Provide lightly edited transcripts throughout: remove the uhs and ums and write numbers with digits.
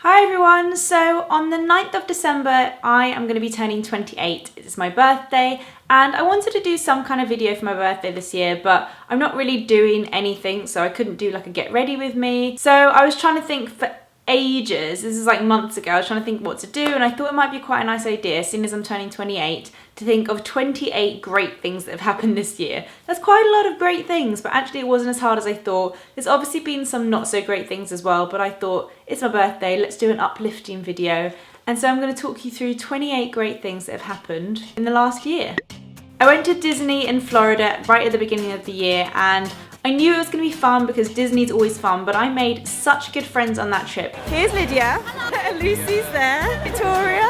Hi everyone, so on the 9th of December I am going to be turning 28. It's my birthday and I wanted to do some kind of video for my birthday this year, but I'm not really doing anything, so I couldn't do like a get ready with me. So I was trying to think for ages, this is like months ago, I was trying to think what to do, and I thought it might be quite a nice idea, seeing as I'm turning 28, to think of 28 great things that have happened this year. That's quite a lot of great things, but actually it wasn't as hard as I thought. There's obviously been some not so great things as well, but I thought it's my birthday, let's do an uplifting video. And so I'm going to talk you through 28 great things that have happened in the last year. I went to Disney in Florida right at the beginning of the year, and I knew it was going to be fun because Disney's always fun, but I made such good friends on that trip. Here's Lydia, Lucy's there, Victoria,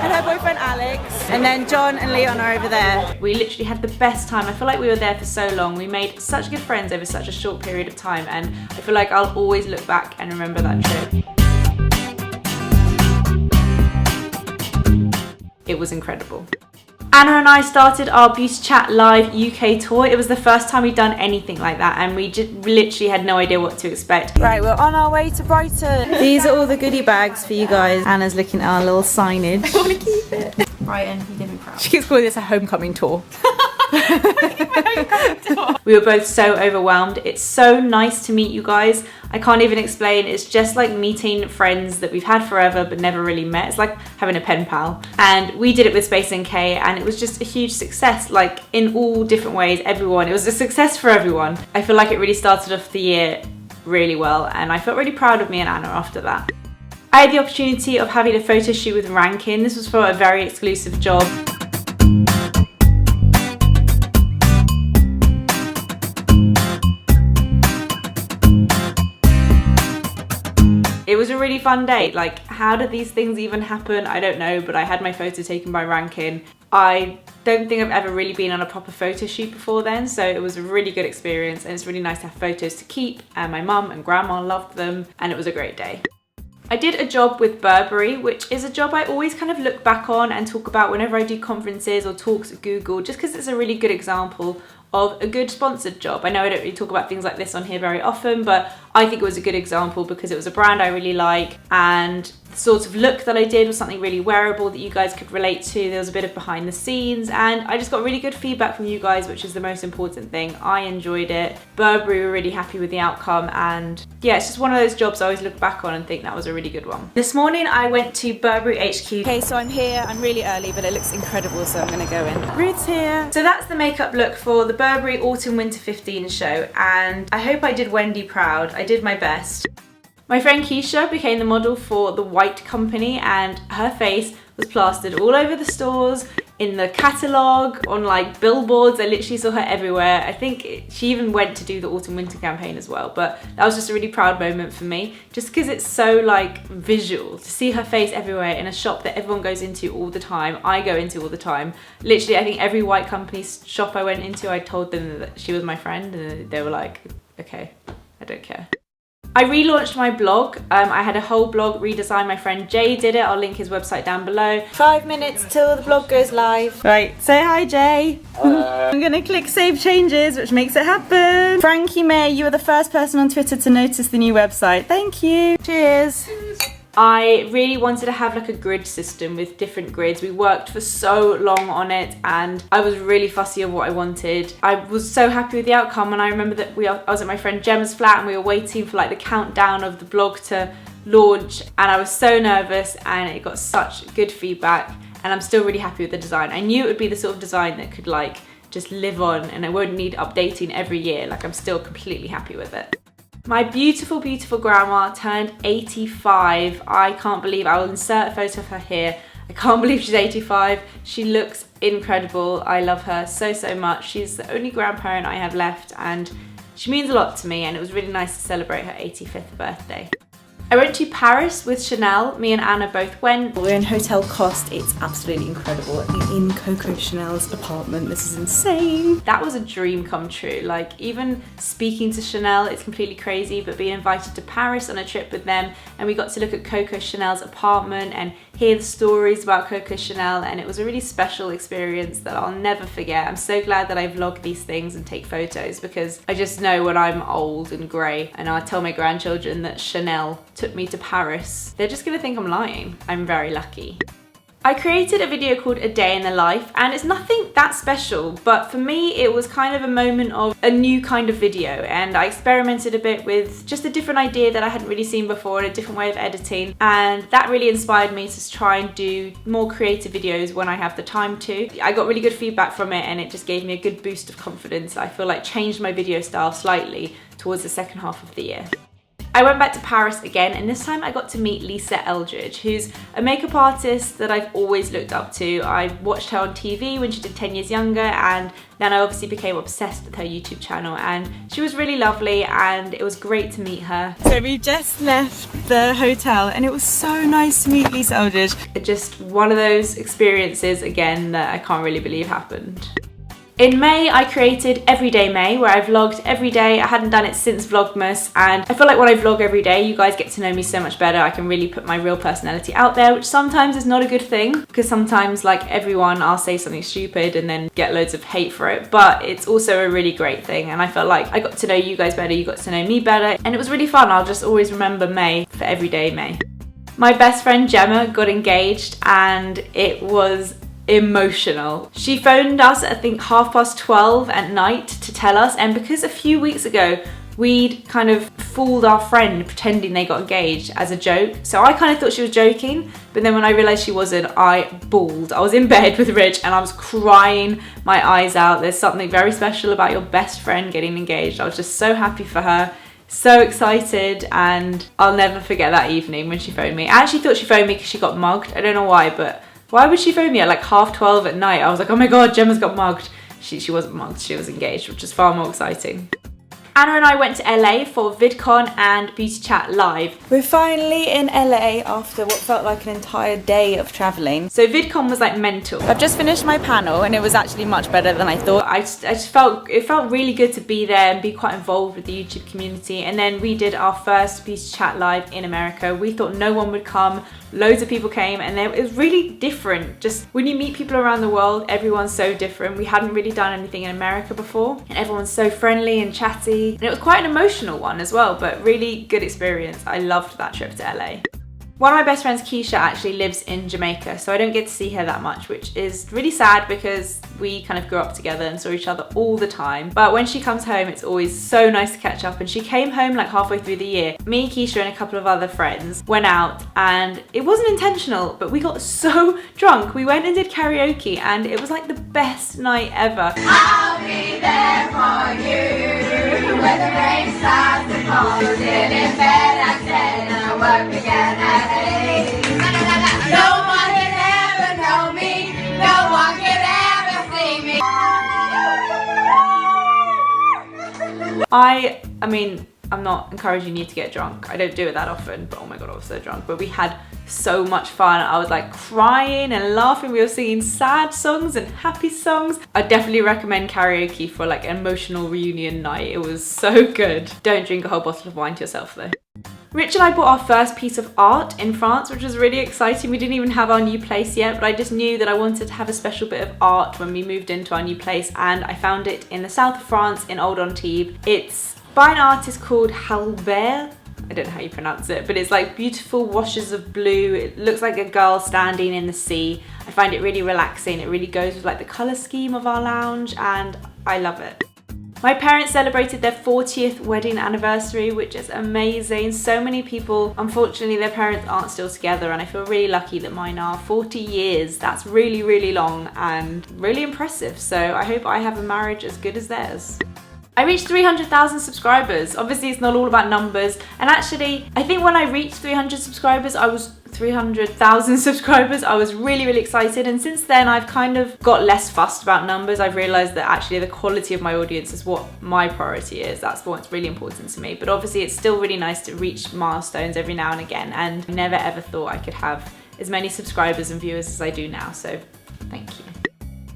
and her boyfriend Alex, and then John and Leon are over there. We literally had the best time. I feel like we were there for so long. We made such good friends over such a short period of time, and I feel like I'll always look back and remember that trip. It was incredible. Anna and I started our Beauty Chat Live UK tour. It was the first time we'd done anything like that, and we just literally had no idea what to expect. Right, we're on our way to Brighton. These are all the goodie bags for you guys. Anna's looking at our little signage. I want to keep it. Brighton, you did me proud. She keeps calling this a homecoming tour. We were both so overwhelmed. It's so nice to meet you guys. I can't even explain. It's just like meeting friends that we've had forever but never really met. It's like having a pen pal. And we did it with Space NK, and it was just a huge success, like in all different ways. Everyone, it was a success for everyone. I feel like it really started off the year really well, and I felt really proud of me and Anna after that. I had the opportunity of having a photo shoot with Rankin. This was for a very exclusive job. It was a really fun day. Like, how did these things even happen? I don't know, but I had my photo taken by Rankin. I don't think I've ever really been on a proper photo shoot before then, so it was a really good experience, and it's really nice to have photos to keep, and my mum and grandma loved them, and it was a great day. I did a job with Burberry, which is a job I always kind of look back on and talk about whenever I do conferences or talks at Google, just because it's a really good example of a good sponsored job. I know I don't really talk about things like this on here very often, but I think it was a good example because it was a brand I really like, and the sort of look that I did was something really wearable that you guys could relate to. There was a bit of behind the scenes, and I just got really good feedback from you guys, which is the most important thing. I enjoyed it. Burberry were really happy with the outcome, and yeah, it's just one of those jobs I always look back on and think that was a really good one. This morning I went to Burberry HQ. Okay, so I'm here. I'm really early, but it looks incredible, so I'm gonna go in. Ruth's here. So that's the makeup look for the Burberry Autumn Winter 15 show, and I hope I did Wendy proud. I did my best. My friend Keisha became the model for the White Company, and her face was plastered all over the stores, in the catalogue, on like billboards. I literally saw her everywhere. I think she even went to do the Autumn Winter campaign as well, but that was just a really proud moment for me, just because it's so like visual to see her face everywhere in a shop that everyone goes into all the time. I go into all the time. Literally, I think every White Company shop I went into, I told them that she was my friend, and they were like, okay, I don't care. I relaunched my blog. I had a whole blog redesign. My friend Jay did it. I'll link his website down below. 5 minutes till the blog goes live. Right, say hi, Jay. I'm gonna click save changes, which makes it happen. Frankie May, you were the first person on Twitter to notice the new website. Thank you. Cheers. I really wanted to have like a grid system with different grids. We worked for so long on it, and I was really fussy on what I wanted. I was so happy with the outcome, and I remember that I was at my friend Gemma's flat, and we were waiting for like the countdown of the blog to launch, and I was so nervous, and it got such good feedback, and I'm still really happy with the design. I knew it would be the sort of design that could like just live on, and I won't need updating every year. Like, I'm still completely happy with it. My beautiful, beautiful grandma turned 85. I can't believe, I will insert a photo of her here. I can't believe she's 85. She looks incredible. I love her so, so much. She's the only grandparent I have left, and she means a lot to me, and it was really nice to celebrate her 85th birthday. I went to Paris with Chanel. Me and Anna both went. We're in Hotel Coste. It's absolutely incredible. We're in Coco Chanel's apartment. This is insane. That was a dream come true. Like, even speaking to Chanel, it's completely crazy, but being invited to Paris on a trip with them, and we got to look at Coco Chanel's apartment and hear the stories about Coco Chanel, and it was a really special experience that I'll never forget. I'm so glad that I vlog these things and take photos, because I just know when I'm old and grey and I'll tell my grandchildren that Chanel took me to Paris. They're just gonna think I'm lying. I'm very lucky. I created a video called A Day in the Life, and it's nothing that special, but for me it was kind of a moment of a new kind of video, and I experimented a bit with just a different idea that I hadn't really seen before and a different way of editing, and that really inspired me to try and do more creative videos when I have the time to. I got really good feedback from it, and it just gave me a good boost of confidence. I feel like changed my video style slightly towards the second half of the year. I went back to Paris again, and this time I got to meet Eldridge, who's a makeup artist that I've always looked up to. I watched her on TV when she did 10 Years Younger, and then I obviously became obsessed with her YouTube channel, and she was really lovely and it was great to meet her. So we just left the hotel and it was so nice to meet Eldridge. Just one of those experiences again that I can't really believe happened. In May, I created Everyday May, where I vlogged every day. I hadn't done it since Vlogmas, and I feel like when I vlog every day, you guys get to know me so much better. I can really put my real personality out there, which sometimes is not a good thing, because sometimes, like everyone, I'll say something stupid and then get loads of hate for it, but it's also a really great thing, and I felt like I got to know you guys better, you got to know me better, and it was really fun. I'll just always remember May for Everyday May. My best friend Gemma got engaged, and it was emotional. She phoned us at I think 12:30 at night to tell us, and because a few weeks ago we'd kind of fooled our friend pretending they got engaged as a joke, so I kind of thought she was joking, but then when I realised she wasn't, I bawled. I was in bed with Rich and I was crying my eyes out. There's something very special about your best friend getting engaged. I was just so happy for her, so excited, and I'll never forget that evening when she phoned me. I actually thought she phoned me because she got mugged. I don't know why, but why would she phone me at like 12:30 at night? I was like, oh my god, Gemma's got mugged. She wasn't mugged, she was engaged, which is far more exciting. Anna and I went to LA for VidCon and Beauty Chat Live. We're finally in LA after what felt like an entire day of traveling. So VidCon was like mental. I've just finished my panel and it was actually much better than I thought. It felt really good to be there and be quite involved with the YouTube community. And then we did our first Beauty Chat Live in America. We thought no one would come. Loads of people came, and it was really different. Just when you meet people around the world, everyone's so different. We hadn't really done anything in America before, and everyone's so friendly and chatty. And it was quite an emotional one as well, but really good experience. I loved that trip to LA. One of my best friends, Keisha, actually lives in Jamaica, so I don't get to see her that much, which is really sad because we kind of grew up together and saw each other all the time. But when she comes home, it's always so nice to catch up, and she came home like halfway through the year. Me, Keisha, and a couple of other friends went out, and it wasn't intentional, but we got so drunk. We went and did karaoke, and it was like the best night ever. I'll be there for you when the rain starts to fall. Still in bed at 10 and I work again at 8. No one can ever know me. No one can ever see me. I mean, I'm not encouraging you to get drunk. I don't do it that often, but oh my god, I was so drunk. But we had so much fun. I was like crying and laughing. We were singing sad songs and happy songs. I definitely recommend karaoke for like an emotional reunion night. It was so good. Don't drink a whole bottle of wine to yourself though. Rich and I bought our first piece of art in France, which was really exciting. We didn't even have our new place yet, but I just knew that I wanted to have a special bit of art when we moved into our new place, and I found it in the south of France in Old Antibes. It's by an artist called Albert. I don't know how you pronounce it, but it's like beautiful washes of blue. It looks like a girl standing in the sea. I find it really relaxing. It really goes with like the color scheme of our lounge, and I love it. My parents celebrated their 40th wedding anniversary, which is amazing. So many people, unfortunately, their parents aren't still together, and I feel really lucky that mine are. 40 years, that's really, really long and really impressive. So I hope I have a marriage as good as theirs. I reached 300,000 subscribers. Obviously, it's not all about numbers. And actually, I think when I reached 300,000 subscribers, I was really, really excited. And since then, I've kind of got less fussed about numbers. I've realized that actually the quality of my audience is what my priority is. That's what's really important to me. But obviously, it's still really nice to reach milestones every now and again. And I never ever thought I could have as many subscribers and viewers as I do now. So thank you.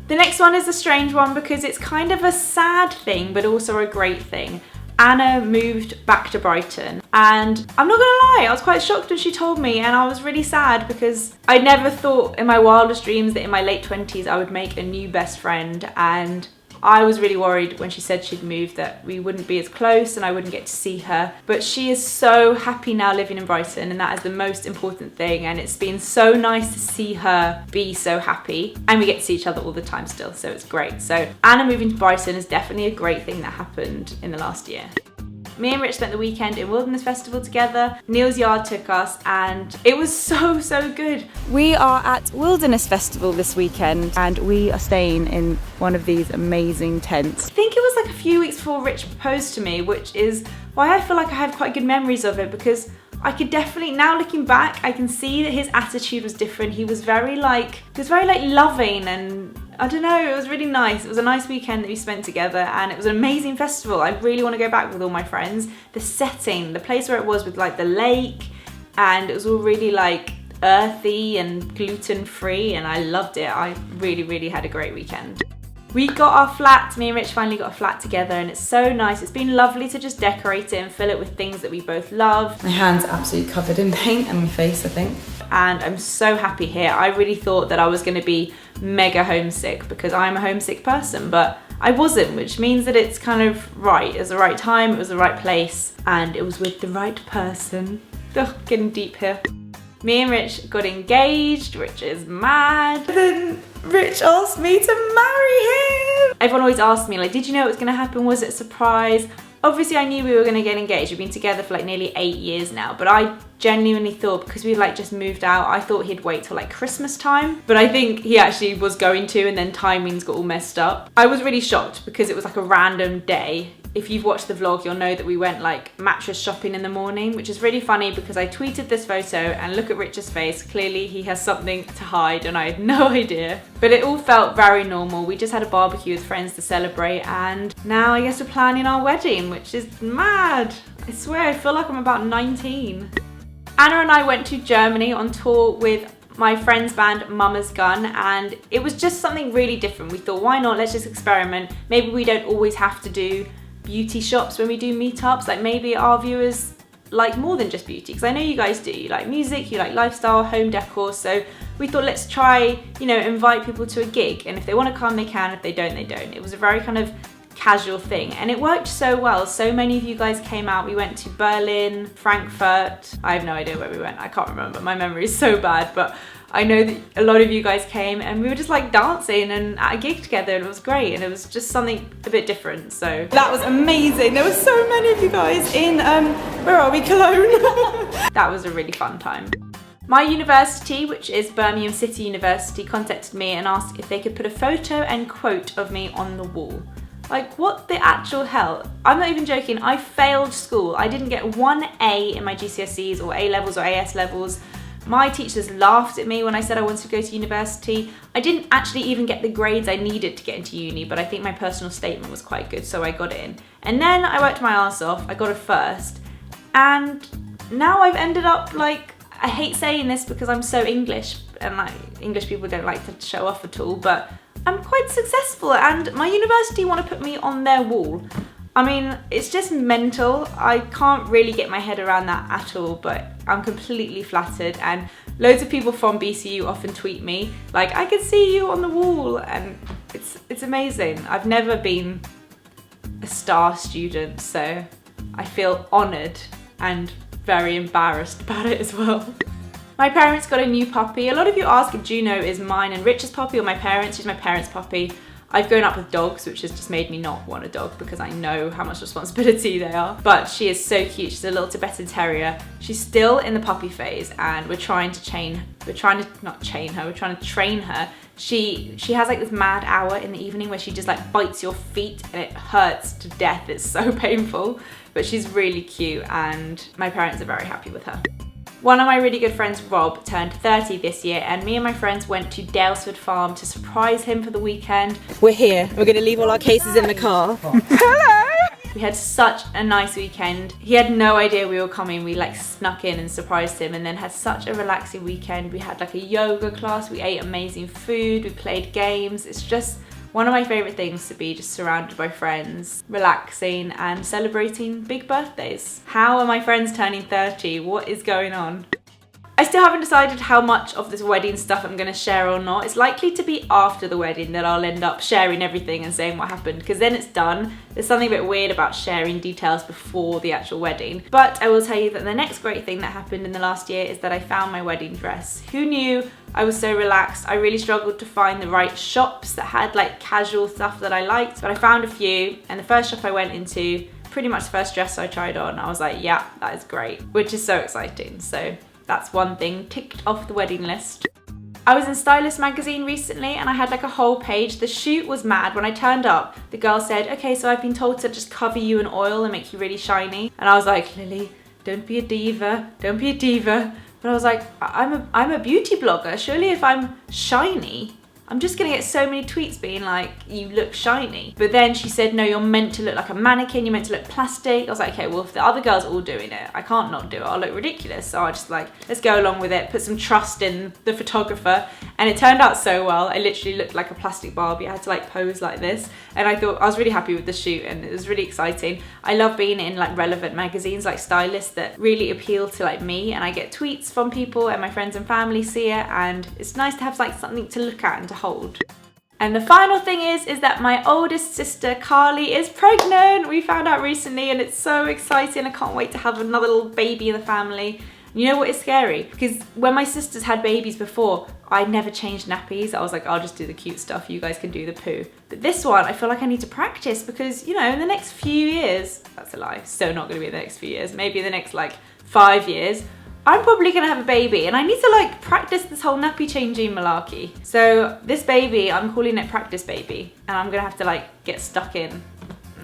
The next one is a strange one because it's kind of a sad thing, but also a great thing. Anna moved back to Brighton, and I'm not gonna lie, I was quite shocked when she told me, and I was really sad because I never thought in my wildest dreams that in my late 20s I would make a new best friend, and I was really worried when she said she'd moved that we wouldn't be as close and I wouldn't get to see her. But she is so happy now living in Brighton, and that is the most important thing. And it's been so nice to see her be so happy. And we get to see each other all the time still, so it's great. So Anna moving to Brighton is definitely a great thing that happened in the last year. Me and Rich spent the weekend in Wilderness Festival together. Neil's Yard took us and it was so good. We are at Wilderness Festival this weekend and we are staying in one of these amazing tents. I think it was like a few weeks before Rich proposed to me, which is why I feel like I have quite good memories of it, because I could definitely, now looking back, I can see that his attitude was different. He was very like loving, and I don't know, it was really nice. It was a nice weekend that we spent together and it was an amazing festival. I really want to go back with all my friends. The setting, the place where it was with like the lake, and it was all really like earthy and gluten-free, and I loved it. I really had a great weekend. We got our flat, me and Rich finally got a flat together, and it's so nice. It's been lovely to just decorate it and fill it with things that we both love. My hand's absolutely covered in paint, and my face, I think. And I'm so happy here. I really thought that I was gonna be mega homesick because I'm a homesick person, but I wasn't, which means that it's kind of right. It was the right time, it was the right place, and it was with the right person. Ugh, getting deep here. Me and Rich got engaged. Rich is mad. Then Rich asked me to marry him. Everyone always asks me, like, did you know it was gonna happen? Was it a surprise? Obviously I knew we were gonna get engaged. We've been together for like nearly 8 years now, but I genuinely thought, because we like just moved out, I thought he'd wait till like Christmas time, but I think he actually was going to, and then timings got all messed up. I was really shocked because it was like a random day. If you've watched the vlog, you'll know that we went like mattress shopping in the morning, which is really funny because I tweeted this photo and look at Rich's face. Clearly he has something to hide and I had no idea. But it all felt very normal. We just had a barbecue with friends to celebrate, and now I guess we're planning our wedding, which is mad. I swear, I feel like I'm about 19. Anna and I went to Germany on tour with my friend's band Mama's Gun, and it was just something really different. We thought, why not? Let's just experiment. Maybe we don't always have to do beauty shops when we do meetups. Like maybe our viewers like more than just beauty, because I know you guys do. You like music, you like lifestyle, home decor. So we thought, let's try, you know, invite people to a gig, and if they want to come, they can. If they don't, they don't. It was a very kind of casual thing, and it worked so well. So many of you guys came out. We went to Berlin, Frankfurt. I have no idea where we went. I can't remember. My memory is so bad, but I know that a lot of you guys came, and we were just like dancing and at a gig together, and it was great, and it was just something a bit different. So that was amazing. There were so many of you guys in where are we, Cologne. That was a really fun time. My university, which is Birmingham City University, contacted me and asked if they could put a photo and quote of me on the wall. Like, what the actual hell? I'm not even joking. I failed school. I didn't get one A in my GCSEs or A levels or AS levels. My teachers laughed at me when I said I wanted to go to university. I didn't actually even get the grades I needed to get into uni, but I think my personal statement was quite good, so I got in. And then I worked my ass off. I got a first. And now I've ended up like, I hate saying this because I'm so English, and like English people don't like to show off at all, but I'm quite successful, and my university want to put me on their wall. I mean, it's just mental. I can't really get my head around that at all, but I'm completely flattered, and loads of people from BCU often tweet me like, I can see you on the wall, and it's amazing. I've never been a star student, so I feel honoured and very embarrassed about it as well. My parents got a new puppy. A lot of you ask if Juno is mine and Rich's puppy or my parents'. She's my parents' puppy. I've grown up with dogs, which has just made me not want a dog because I know how much responsibility they are. But she is so cute. She's a little Tibetan Terrier. She's still in the puppy phase, and we're trying to train her. She has like this mad hour in the evening where she just like bites your feet and it hurts to death. It's so painful, but she's really cute, and my parents are very happy with her. One of my really good friends, Rob, turned 30 this year, and me and my friends went to Dalesford Farm to surprise him for the weekend. We're here. We're going to leave all our cases in the car. Hello! We had such a nice weekend. He had no idea we were coming. We like snuck in and surprised him, and then had such a relaxing weekend. We had like a yoga class. We ate amazing food. We played games. It's just one of my favourite things to be just surrounded by friends, relaxing and celebrating big birthdays. How are my friends turning 30? What is going on? I still haven't decided how much of this wedding stuff I'm going to share or not. It's likely to be after the wedding that I'll end up sharing everything and saying what happened, because then it's done. There's something a bit weird about sharing details before the actual wedding. But I will tell you that the next great thing that happened in the last year is that I found my wedding dress. Who knew? I was so relaxed. I really struggled to find the right shops that had like casual stuff that I liked, but I found a few, and the first shop I went into, pretty much the first dress I tried on, I was like, yeah, that is great, which is so exciting. So that's one thing ticked off the wedding list. I was in Stylus Magazine recently and I had like a whole page. The shoot was mad. When I turned up, the girl said, okay, so I've been told to just cover you in oil and make you really shiny. And I was like, Lily, don't be a diva, don't be a diva. But I was like, I'm a beauty blogger. Surely if I'm shiny, I'm just gonna get so many tweets being like, you look shiny. But then she said, no, you're meant to look like a mannequin, you're meant to look plastic. I was like, okay, well, if the other girls are all doing it, I can't not do it, I'll look ridiculous. So I just like, let's go along with it, put some trust in the photographer. And it turned out so well. I literally looked like a plastic Barbie. I had to like pose like this. And I thought, I was really happy with the shoot and it was really exciting. I love being in like relevant magazines like Stylus that really appeal to like me, and I get tweets from people and my friends and family see it, and it's nice to have like something to look at and to hold. And the final thing is that my oldest sister Carly is pregnant. We found out recently and it's so exciting. I can't wait to have another little baby in the family. You know what is scary? Because when my sisters had babies before, I never changed nappies. I was like, I'll just do the cute stuff, you guys can do the poo. But this one, I feel like I need to practice because, you know, in the next few years, that's a lie, so not gonna be in the next few years, maybe in the next like 5 years, I'm probably gonna have a baby and I need to like practice this whole nappy changing malarkey. So this baby, I'm calling it practice baby, and I'm gonna have to like get stuck in.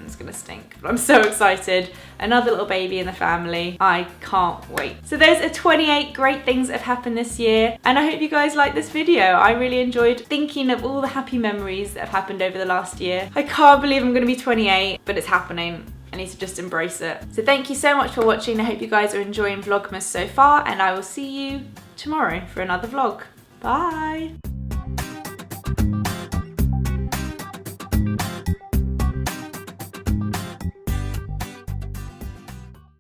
It's gonna stink, but I'm so excited. Another little baby in the family. I can't wait. So those are 28 great things that have happened this year, and I hope you guys liked this video. I really enjoyed thinking of all the happy memories that have happened over the last year. I can't believe I'm gonna be 28, but it's happening. I need to just embrace it. So thank you so much for watching. I hope you guys are enjoying Vlogmas so far, and I will see you tomorrow for another vlog. Bye.